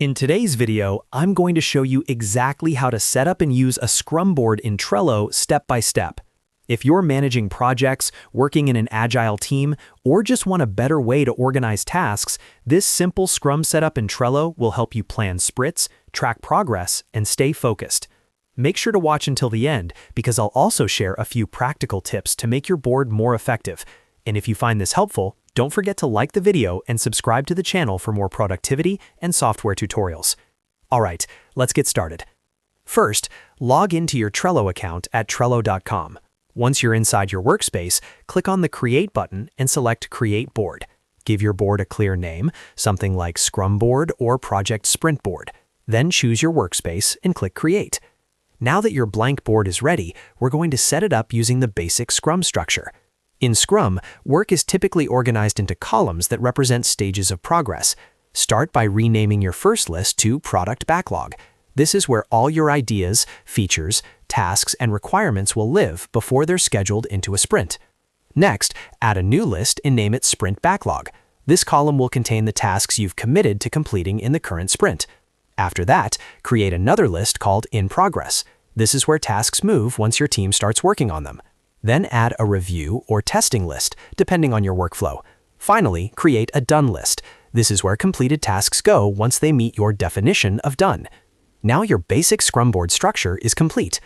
In today's video, I'm going to show you exactly how to set up and use a Scrum board in Trello step by step. If you're managing projects, working in an Agile team, or just want a better way to organize tasks, this simple Scrum setup in Trello will help you plan sprints, track progress, and stay focused. Make sure to watch until the end because I'll also share a few practical tips to make your board more effective. And if you find this helpful, don't forget to like the video and subscribe to the channel for more productivity and software tutorials. Alright, let's get started. First, log into your Trello account at Trello.com. Once you're inside your workspace, click on the Create button and select Create Board. Give your board a clear name, something like Scrum Board or Project Sprint Board. Then choose your workspace and click Create. Now that your blank board is ready, we're going to set it up using the basic Scrum structure. In Scrum, work is typically organized into columns that represent stages of progress. Start by renaming your first list to Product Backlog. This is where all your ideas, features, tasks, and requirements will live before they're scheduled into a sprint. Next, add a new list and name it Sprint Backlog. This column will contain the tasks you've committed to completing in the current sprint. After that, create another list called In Progress. This is where tasks move once your team starts working on them. Then add a review or testing list, depending on your workflow. Finally, create a done list. This is where completed tasks go once they meet your definition of done. Now your basic Scrum board structure is complete.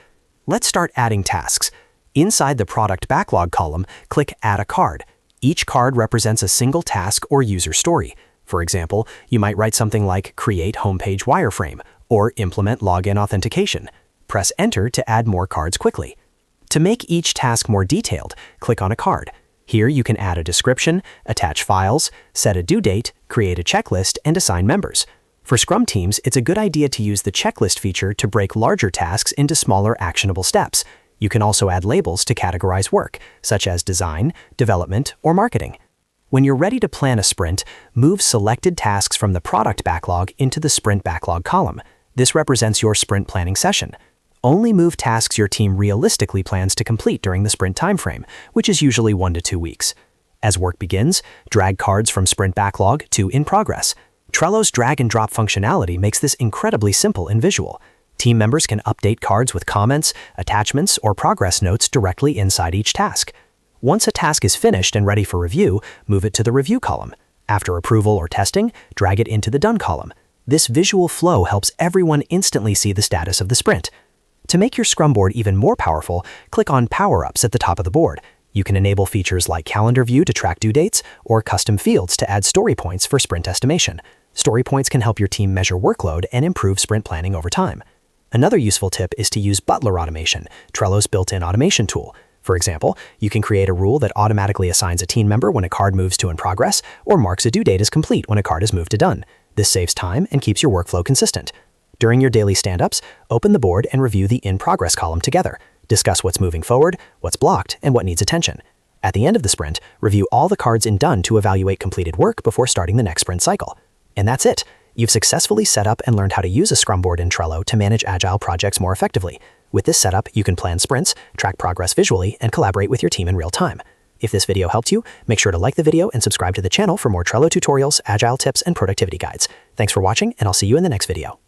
Let's start adding tasks. Inside the Product Backlog column, click Add a Card. Each card represents a single task or user story. For example, you might write something like Create Homepage Wireframe or Implement Login Authentication. Press Enter to add more cards quickly. To make each task more detailed, click on a card. Here you can add a description, attach files, set a due date, create a checklist, and assign members. For Scrum teams, it's a good idea to use the checklist feature to break larger tasks into smaller actionable steps. You can also add labels to categorize work, such as design, development, or marketing. When you're ready to plan a sprint, move selected tasks from the Product Backlog into the Sprint Backlog column. This represents your sprint planning session. Only move tasks your team realistically plans to complete during the sprint timeframe, which is usually 1 to 2 weeks. As work begins, drag cards from Sprint Backlog to In Progress. Trello's drag and drop functionality makes this incredibly simple and visual. Team members can update cards with comments, attachments, or progress notes directly inside each task. Once a task is finished and ready for review, move it to the Review column. After approval or testing, drag it into the Done column. This visual flow helps everyone instantly see the status of the sprint. To make your Scrum board even more powerful, click on Power-Ups at the top of the board. You can enable features like Calendar View to track due dates or custom fields to add story points for sprint estimation. Story points can help your team measure workload and improve sprint planning over time. Another useful tip is to use butler automation, Trello's built-in automation tool. For example, you can create a rule that automatically assigns a team member when a card moves to In Progress or marks a due date as complete when a card is moved to Done. This saves time and keeps your workflow consistent. During your daily stand-ups, open the board and review the In Progress column together. Discuss what's moving forward, what's blocked, and what needs attention. At the end of the sprint, review all the cards in Done to evaluate completed work before starting the next sprint cycle. And that's it. You've successfully set up and learned how to use a Scrum board in Trello to manage Agile projects more effectively. With this setup, you can plan sprints, track progress visually, and collaborate with your team in real time. If this video helped you, make sure to like the video and subscribe to the channel for more Trello tutorials, Agile tips, and productivity guides. Thanks for watching, and I'll see you in the next video.